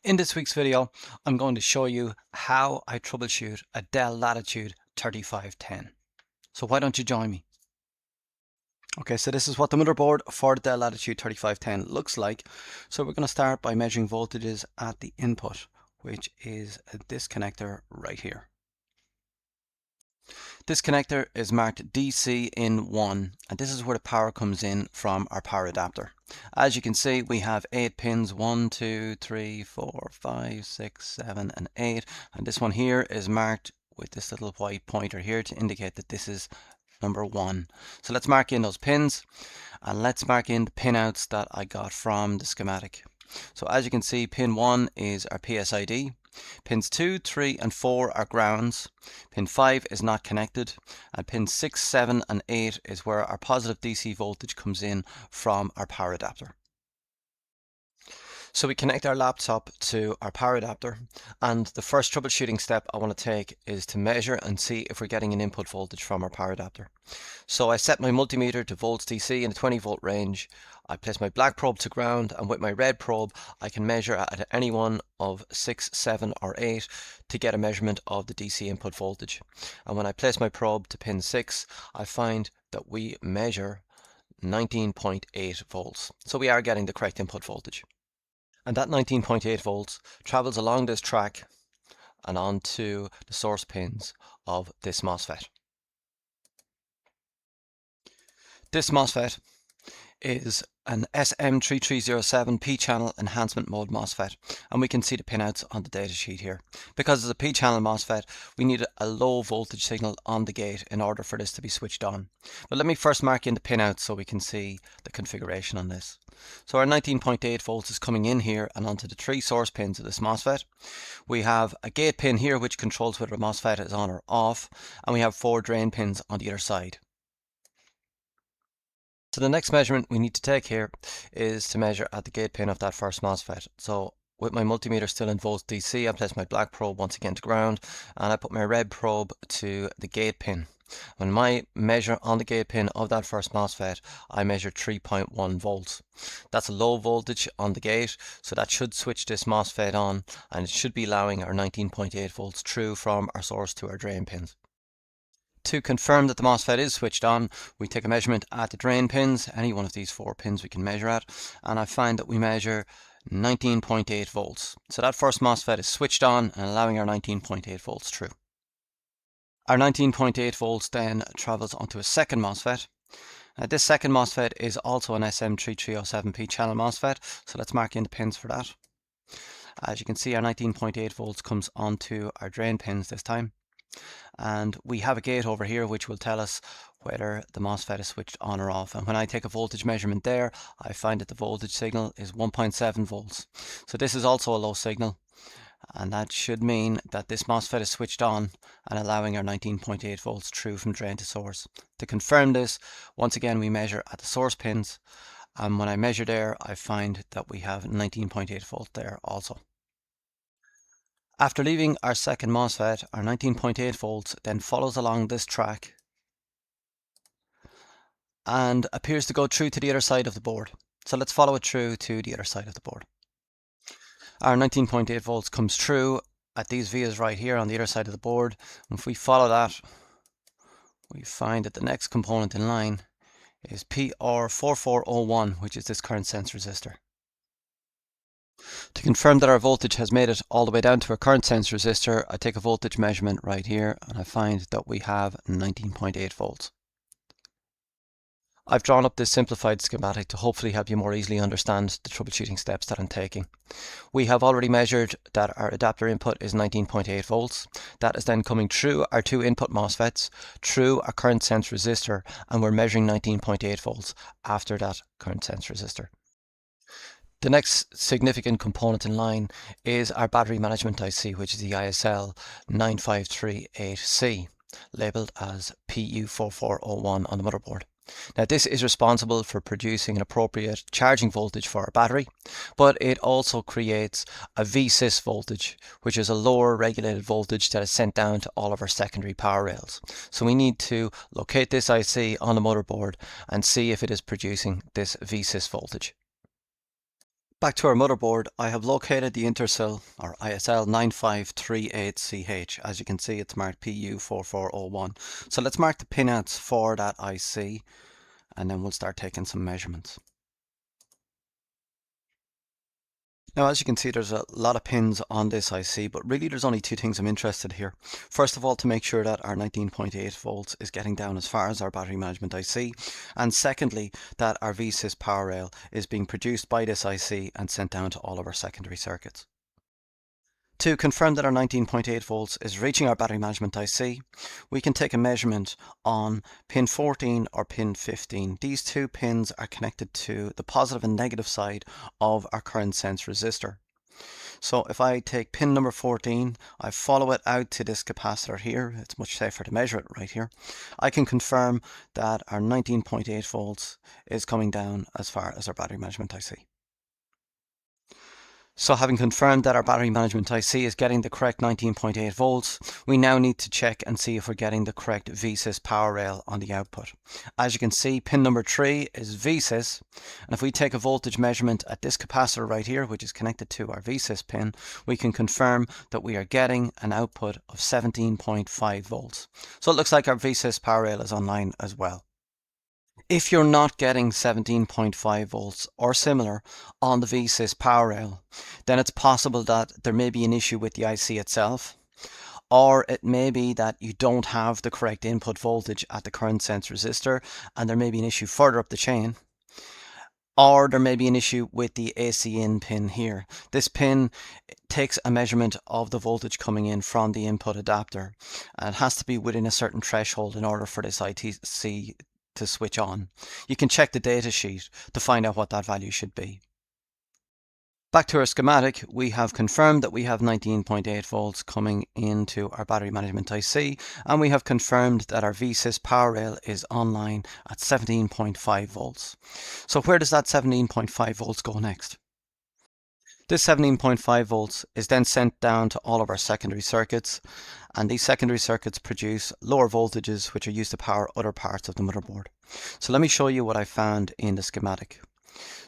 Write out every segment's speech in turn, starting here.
In this week's video, I'm going to show you how I troubleshoot a Dell Latitude 3510. So why don't you join me? Okay, so this is what the motherboard for the Dell Latitude 3510 looks like. So we're going to start by measuring voltages at the input, which is this connector right here. This connector is marked DC in 1, and this is where the power comes in from our power adapter. As you can see, we have 8 pins, 1, 2, 3, 4, 5, 6, 7, and 8. And this one here is marked with this little white pointer here to indicate that this is number 1. So let's mark in those pins, and let's mark in the pinouts that I got from the schematic. So as you can see, pin 1 is our PSID. Pins 2, 3 and 4 are grounds. Pin 5 is not connected, and pins 6, 7 and 8 is where our positive DC voltage comes in from our power adapter. So we connect our laptop to our power adapter, and the first troubleshooting step I want to take is to measure and see if we're getting an input voltage from our power adapter. So I set my multimeter to volts DC in a 20 volt range. I place my black probe to ground, and with my red probe I can measure at any one of 6, 7 or 8 to get a measurement of the DC input voltage. And when I place my probe to pin 6, I find that we measure 19.8 volts. So we are getting the correct input voltage. And that 19.8 volts travels along this track and onto the source pins of this MOSFET. This MOSFET is an SM3307 P-channel enhancement mode MOSFET, and we can see the pinouts on the datasheet here. Because it's a P-channel MOSFET, we need a low voltage signal on the gate in order for this to be switched on. But let me first mark in the pinouts so we can see the configuration on this. So our 19.8 volts is coming in here and onto the 3 source pins of this MOSFET. We have a gate pin here which controls whether the MOSFET is on or off, and we have 4 drain pins on the other side. So the next measurement we need to take here is to measure at the gate pin of that first MOSFET. So with my multimeter still in volts DC, I place my black probe once again to ground, and I put my red probe to the gate pin. When I measure on the gate pin of that first MOSFET, I measure 3.1 volts. That's a low voltage on the gate, so that should switch this MOSFET on, and it should be allowing our 19.8 volts through from our source to our drain pins. To confirm that the MOSFET is switched on, we take a measurement at the drain pins, any one of these 4 pins we can measure at, and I find that we measure 19.8 volts. So that first MOSFET is switched on and allowing our 19.8 volts through. Our 19.8 volts then travels onto a second MOSFET. This second MOSFET is also an SM3307P channel MOSFET, so let's mark in the pins for that. As you can see, our 19.8 volts comes onto our drain pins this time. And we have a gate over here which will tell us whether the MOSFET is switched on or off. And when I take a voltage measurement there, I find that the voltage signal is 1.7 volts. So this is also a low signal, and that should mean that this MOSFET is switched on and allowing our 19.8 volts through from drain to source. To confirm this, once again we measure at the source pins, and when I measure there I find that we have 19.8 volts there also. After leaving our second MOSFET, our 19.8 volts then follows along this track and appears to go through to the other side of the board. So let's follow it through to the other side of the board. Our 19.8 volts comes through at these vias right here on the other side of the board. And if we follow that, we find that the next component in line is PR4401, which is this current sense resistor. To confirm that our voltage has made it all the way down to a current sense resistor, I take a voltage measurement right here and I find that we have 19.8 volts. I've drawn up this simplified schematic to hopefully help you more easily understand the troubleshooting steps that I'm taking. We have already measured that our adapter input is 19.8 volts. That is then coming through our 2 input MOSFETs, through a current sense resistor, and we're measuring 19.8 volts after that current sense resistor. The next significant component in line is our battery management IC, which is the ISL 9538C, labelled as PU4401 on the motherboard. Now this is responsible for producing an appropriate charging voltage for our battery, but it also creates a VSys voltage, which is a lower regulated voltage that is sent down to all of our secondary power rails. So we need to locate this IC on the motherboard and see if it is producing this VSys voltage. Back to our motherboard, I have located the intersil, or ISL 9538CH. As you can see, it's marked PU4401. So let's mark the pinouts for that IC, and then we'll start taking some measurements. Now, as you can see, there's a lot of pins on this IC, but really there's only two things I'm interested here. First of all, to make sure that our 19.8 volts is getting down as far as our battery management IC. And secondly, that our VSys power rail is being produced by this IC and sent down to all of our secondary circuits. To confirm that our 19.8 volts is reaching our battery management IC, we can take a measurement on pin 14 or pin 15. These two pins are connected to the positive and negative side of our current sense resistor. So if I take pin number 14, I follow it out to this capacitor here. It's much safer to measure it right here. I can confirm that our 19.8 volts is coming down as far as our battery management IC. So having confirmed that our battery management IC is getting the correct 19.8 volts, we now need to check and see if we're getting the correct VSys power rail on the output. As you can see, pin number 3 is VSys, and if we take a voltage measurement at this capacitor right here, which is connected to our VSys pin, we can confirm that we are getting an output of 17.5 volts. So it looks like our VSys power rail is online as well. If you're not getting 17.5 volts or similar on the VSys power rail, then it's possible that there may be an issue with the IC itself, or it may be that you don't have the correct input voltage at the current sense resistor, and there may be an issue further up the chain, or there may be an issue with the AC in pin here. This pin takes a measurement of the voltage coming in from the input adapter, and it has to be within a certain threshold in order for this ITC to switch on. You can check the data sheet to find out what that value should be. Back to our schematic, we have confirmed that we have 19.8 volts coming into our battery management IC, and we have confirmed that our VSys power rail is online at 17.5 volts. So where does that 17.5 volts go next? This 17.5 volts is then sent down to all of our secondary circuits, and these secondary circuits produce lower voltages which are used to power other parts of the motherboard. So let me show you what I found in the schematic.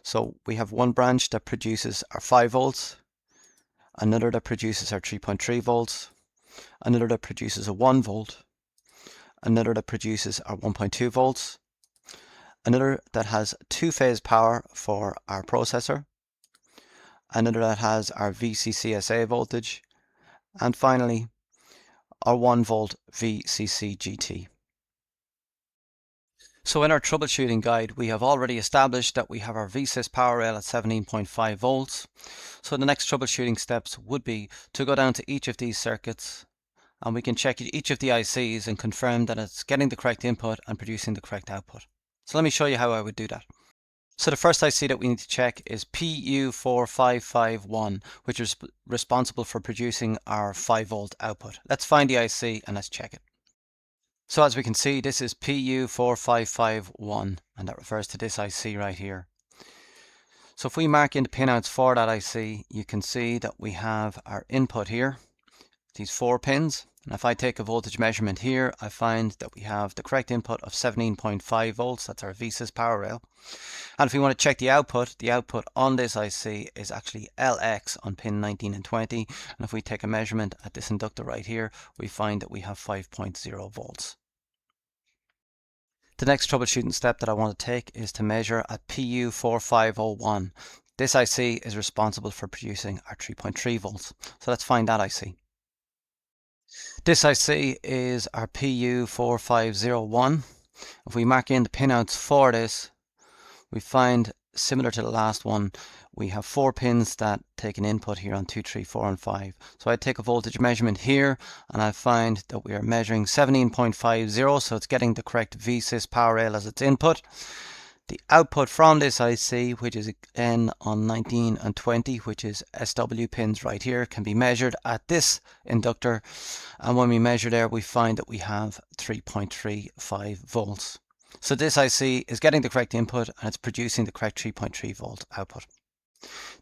So we have one branch that produces our 5 volts, another that produces our 3.3 volts, another that produces a 1 volt, another that produces our 1.2 volts, another that has two-phase power for our processor, another that has our VCCSA voltage, and finally our 1 volt VCC GT. So in our troubleshooting guide, we have already established that we have our VSys power rail at 17.5 volts. So the next troubleshooting steps would be to go down to each of these circuits, and we can check each of the ICs and confirm that it's getting the correct input and producing the correct output. So let me show you how I would do that. So the first IC that we need to check is PU4551, which is responsible for producing our 5 volt output. Let's find the IC and let's check it. So as we can see, this is PU4551, and that refers to this IC right here. So if we mark in the pinouts for that IC, you can see that we have our input here, these 4 pins. And if I take a voltage measurement here, I find that we have the correct input of 17.5 volts. That's our VSys power rail. And if we want to check the output on this IC is actually LX on pin 19 and 20. And if we take a measurement at this inductor right here, we find that we have 5.0 volts. The next troubleshooting step that I want to take is to measure at PU4501. This IC is responsible for producing our 3.3 volts. So let's find that IC. This IC is our PU4501. If we mark in the pinouts for this, we find, similar to the last one, we have 4 pins that take an input here on 2, 3, 4 and 5. So I take a voltage measurement here and I find that we are measuring 17.50, so it's getting the correct VSys power rail as its input. The output from this IC, which is N on 19 and 20, which is SW pins right here, can be measured at this inductor. And when we measure there, we find that we have 3.35 volts. So this IC is getting the correct input and it's producing the correct 3.3 volt output.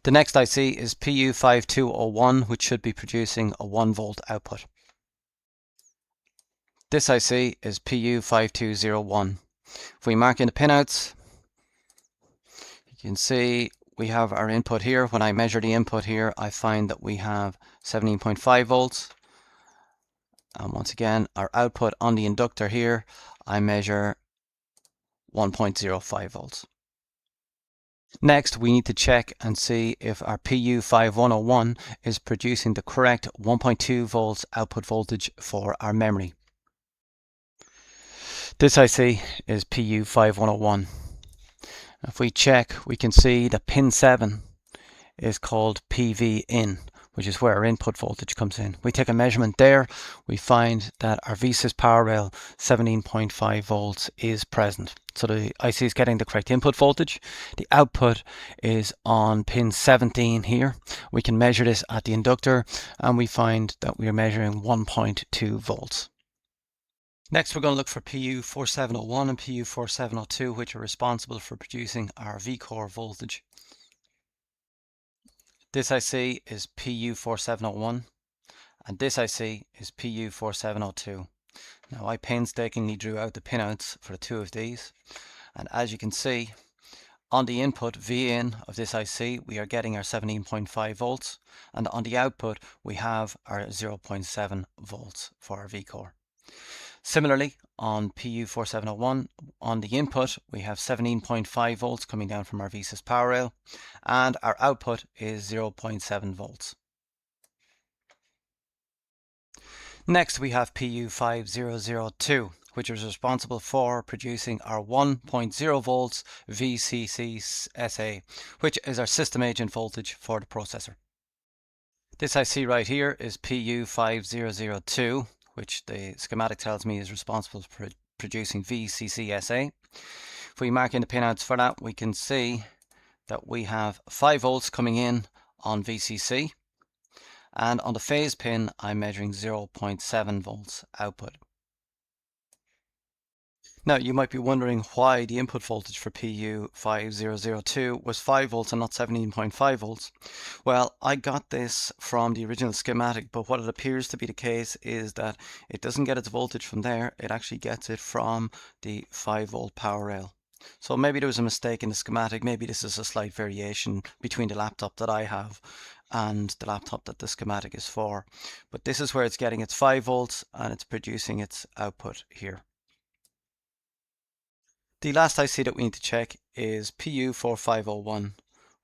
The next IC is PU5201, which should be producing a 1 volt output. This IC is PU5201. If we mark in the pinouts, you can see we have our input here. When I measure the input here, I find that we have 17.5 volts. And once again, our output on the inductor here, I measure 1.05 volts. Next, we need to check and see if our PU5101 is producing the correct 1.2 volts output voltage for our memory. This IC is PU5101. If we check, we can see that pin 7 is called PV in, which is where our input voltage comes in. We take a measurement there, we find that our VSys power rail 17.5 volts is present. So the IC is getting the correct input voltage. The output is on pin 17 here. We can measure this at the inductor and we find that we are measuring 1.2 volts. Next, we're going to look for PU4701 and PU4702, which are responsible for producing our V-core voltage. This IC is PU4701 and this IC is PU4702. Now I painstakingly drew out the pinouts for the two of these, and as you can see on the input V-in of this IC we are getting our 17.5 volts, and on the output we have our 0.7 volts for our V-core. Similarly, on PU4701, on the input we have 17.5 volts coming down from our VSys power rail, and our output is 0.7 volts. Next we have PU5002, which is responsible for producing our 1.0 volts VCC SA, which is our system agent voltage for the processor. This IC right here is PU5002, which the schematic tells me is responsible for producing VCCSA. If we mark in the pinouts for that, we can see that we have 5 volts coming in on VCC, and on the phase pin I'm measuring 0.7 volts output. Now you might be wondering why the input voltage for PU5002 was 5 volts and not 17.5 volts. Well, I got this from the original schematic, but what it appears to be the case is that it doesn't get its voltage from there, it actually gets it from the 5 volt power rail. So maybe there was a mistake in the schematic, maybe this is a slight variation between the laptop that I have and the laptop that the schematic is for. But this is where it's getting its 5 volts and it's producing its output here. The last IC that we need to check is PU4501,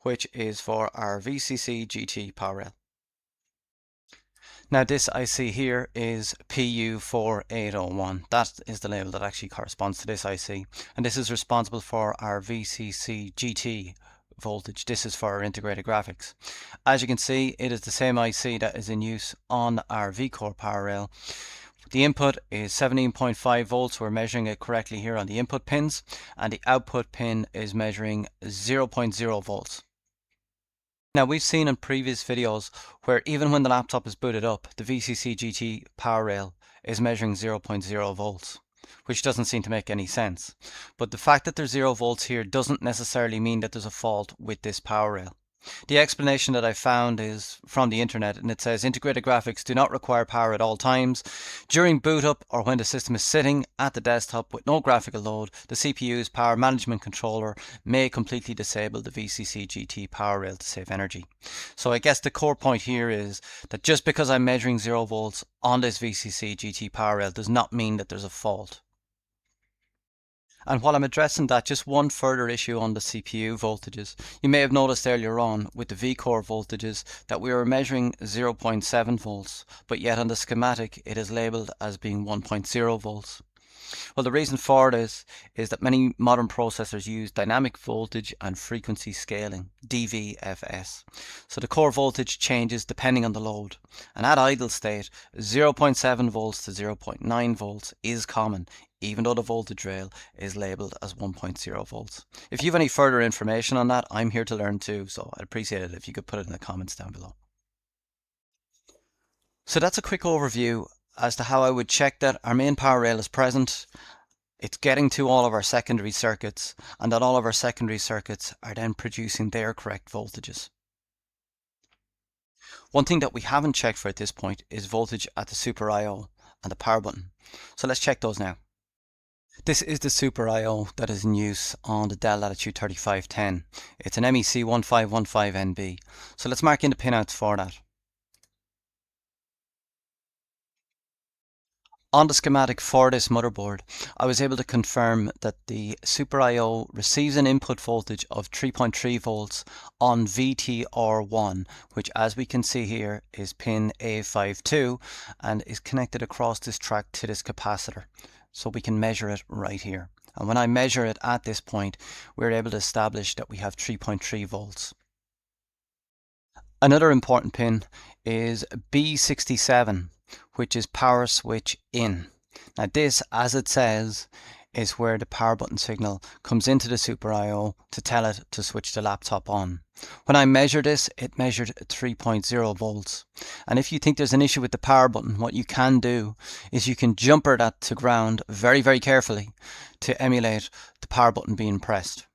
which is for our VCC GT power rail. Now this IC here is PU4801. That is the label that actually corresponds to this IC, and this is responsible for our VCC GT voltage. This is for our integrated graphics. As you can see, it is the same IC that is in use on our V-core power rail. The input is 17.5 volts, we're measuring it correctly here on the input pins, and the output pin is measuring 0.0 volts. Now we've seen in previous videos where even when the laptop is booted up, the VCC GT power rail is measuring 0.0 volts, which doesn't seem to make any sense. But the fact that there's 0 volts here doesn't necessarily mean that there's a fault with this power rail. The explanation that I found is from the internet, and it says integrated graphics do not require power at all times. During boot up or when the system is sitting at the desktop with no graphical load, the CPU's power management controller may completely disable the VCC GT power rail to save energy. So I guess the core point here is that just because I'm measuring 0 volts on this VCC GT power rail does not mean that there's a fault. And while I'm addressing that, just one further issue on the CPU voltages. You may have noticed earlier on with the V-core voltages that we were measuring 0.7 volts, but yet on the schematic it is labelled as being 1.0 volts. Well, the reason for this is that many modern processors use dynamic voltage and frequency scaling, DVFS. So the core voltage changes depending on the load. And at idle state, 0.7 volts to 0.9 volts is common, even though the voltage rail is labelled as 1.0 volts. If you have any further information on that, I'm here to learn too, so I'd appreciate it if you could put it in the comments down below. So that's a quick overview as to how I would check that our main power rail is present, it's getting to all of our secondary circuits, and that all of our secondary circuits are then producing their correct voltages. One thing that we haven't checked for at this point is voltage at the Super I/O and the power button. So let's check those now. This is the Super I/O that is in use on the Dell Latitude 3510. It's an MEC 1515NB. So let's mark in the pinouts for that. On the schematic for this motherboard, I was able to confirm that the Super I/O receives an input voltage of 3.3 volts on VTR1, which, as we can see here, is pin A52 and is connected across this track to this capacitor. So we can measure it right here. And when I measure it at this point, we're able to establish that we have 3.3 volts. Another important pin is B67, which is power switch in. Now this, as it says, is where the power button signal comes into the Super I/O to tell it to switch the laptop on. When I measured this, it measured 3.0 volts. And if you think there's an issue with the power button, what you can do is you can jumper that to ground very, very carefully to emulate the power button being pressed.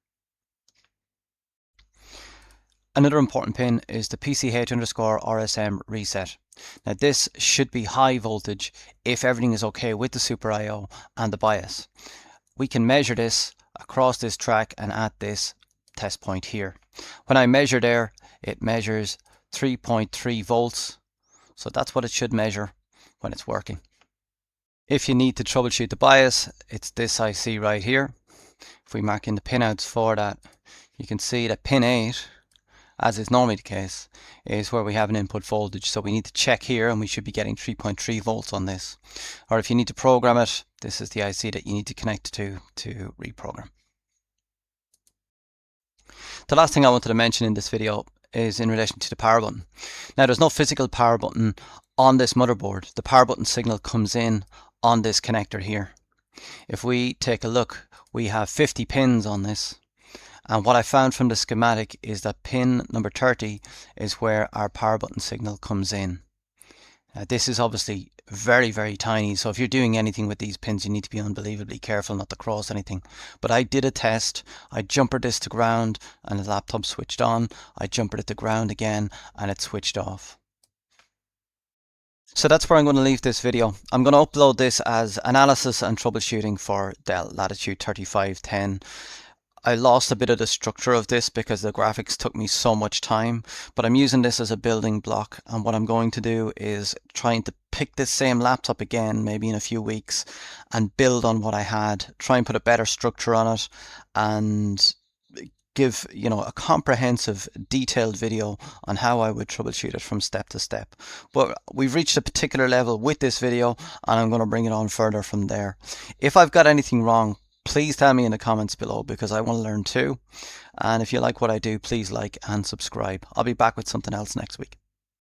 Another important pin is the PCH_RSM reset. Now this should be high voltage if everything is okay with the Super I/O and the BIOS. We can measure this across this track and at this test point here. When I measure there, it measures 3.3 volts. So that's what it should measure when it's working. If you need to troubleshoot the BIOS, it's this IC right here. If we mark in the pinouts for that, you can see that pin 8, as is normally the case, is where we have an input voltage. So we need to check here and we should be getting 3.3 volts on this. Or if you need to program it, this is the IC that you need to connect to reprogram. The last thing I wanted to mention in this video is in relation to the power button. Now there's no physical power button on this motherboard. The power button signal comes in on this connector here. If we take a look, we have 50 pins on this. And what I found from the schematic is that pin number 30 is where our power button signal comes in. This is obviously very, very tiny. So if you're doing anything with these pins, you need to be unbelievably careful not to cross anything. But I did a test. I jumpered this to ground and the laptop switched on. I jumpered it to ground again and it switched off. So that's where I'm going to leave this video. I'm going to upload this as analysis and troubleshooting for Dell Latitude 3510. I lost a bit of the structure of this because the graphics took me so much time, but I'm using this as a building block, and what I'm going to do is trying to pick this same laptop again, maybe in a few weeks, and build on what I had, try and put a better structure on it, and give, a comprehensive, detailed video on how I would troubleshoot it from step to step. But we've reached a particular level with this video, and I'm going to bring it on further from there. If I've got anything wrong, please tell me in the comments below, because I want to learn too. And if you like what I do, please like and subscribe. I'll be back with something else next week.